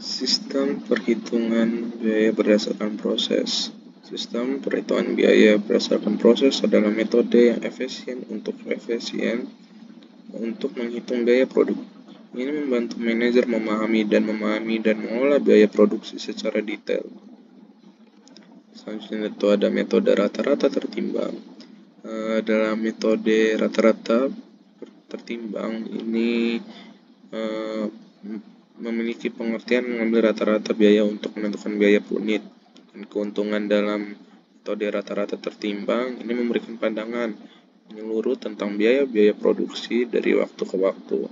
Sistem perhitungan biaya berdasarkan proses. Sistem perhitungan biaya berdasarkan proses adalah metode yang efisien untuk menghitung biaya produk. Ini membantu manajer memahami dan mengelola biaya produksi secara detail. Selanjutnya itu ada metode rata-rata tertimbang. Dalam metode rata-rata tertimbang ini memiliki pengertian mengambil rata-rata biaya untuk menentukan biaya per unit. Dan keuntungan dalam metode rata-rata tertimbang ini memberikan pandangan menyeluruh tentang biaya produksi dari waktu ke waktu.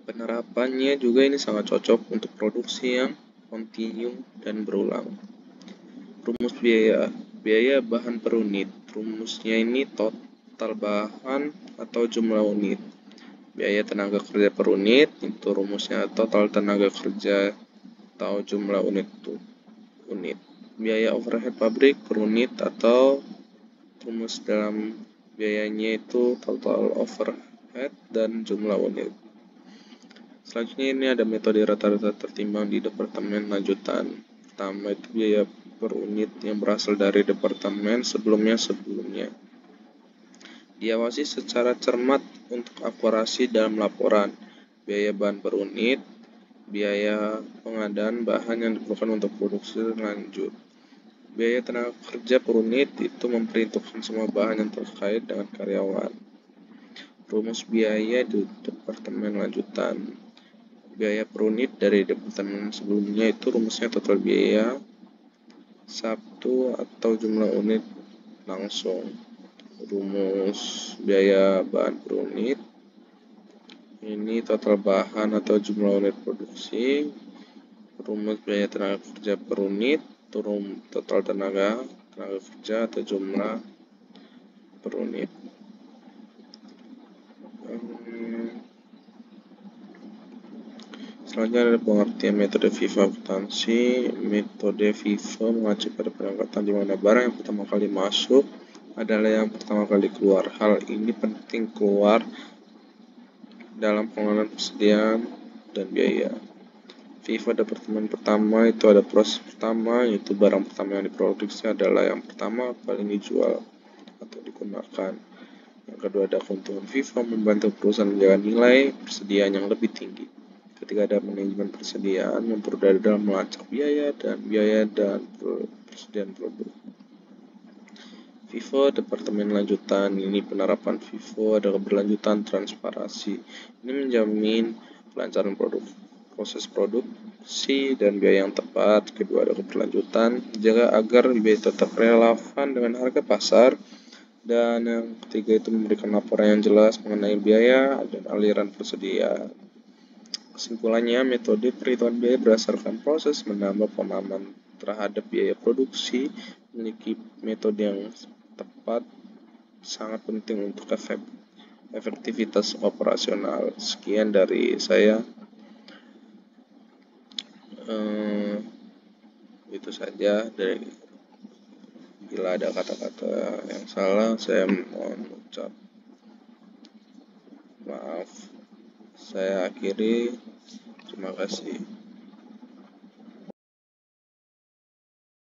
Penerapannya juga ini sangat cocok untuk produksi yang kontinu dan berulang. Rumus biaya bahan per unit. Rumusnya ini total bahan atau jumlah unit. Biaya tenaga kerja per unit itu rumusnya total tenaga kerja atau jumlah unit. Biaya overhead pabrik per unit atau rumus dalam biayanya itu total overhead dan jumlah unit. Selanjutnya ini ada metode rata-rata tertimbang di departemen lanjutan. Pertama itu biaya per unit yang berasal dari departemen sebelumnya. Diawasi secara cermat untuk akurasi dalam laporan. Biaya bahan per unit, biaya pengadaan bahan yang diperlukan untuk produksi lanjut. Biaya tenaga kerja per unit itu memperhitungkan semua bahan yang terkait dengan karyawan. Rumus biaya di departemen lanjutan. Biaya per unit dari departemen sebelumnya itu rumusnya total biaya Sabtu atau jumlah unit langsung. Rumus biaya bahan per unit ini total bahan atau jumlah unit produksi. Rumus biaya tenaga kerja per unit total tenaga kerja atau jumlah per unit. Selanjutnya ada pengertian metode FIFO akuntansi. Metode FIFO mengacu pada pengangkatan di mana barang yang pertama kali masuk adalah yang pertama kali keluar. Hal ini penting keluar dalam pengelolaan persediaan dan biaya. FIFO departemen pertama itu ada proses pertama, yaitu barang pertama yang diproduksi adalah yang pertama paling dijual atau digunakan. Yang kedua ada keuntungan FIFO membantu perusahaan menjaga nilai persediaan yang lebih tinggi. Ketika ada manajemen persediaan mempermudah dalam melacak biaya dan persediaan produk. FIFO departemen lanjutan ini penerapan FIFO ada keberlanjutan transparansi. Ini menjamin kelancaran proses produksi dan biaya yang tepat. Kedua ada keberlanjutan jaga agar biaya tetap relevan dengan harga pasar. Dan yang ketiga itu memberikan laporan yang jelas mengenai biaya dan aliran persediaan. Kesimpulannya, metode perhitungan biaya berdasarkan proses menambah pemahaman terhadap biaya produksi. Memiliki metode yang tepat sangat penting untuk efektivitas operasional. Sekian dari saya. Itu saja. Bila ada kata-kata yang salah, saya mohon ucap maaf. Saya akhiri. Terima kasih.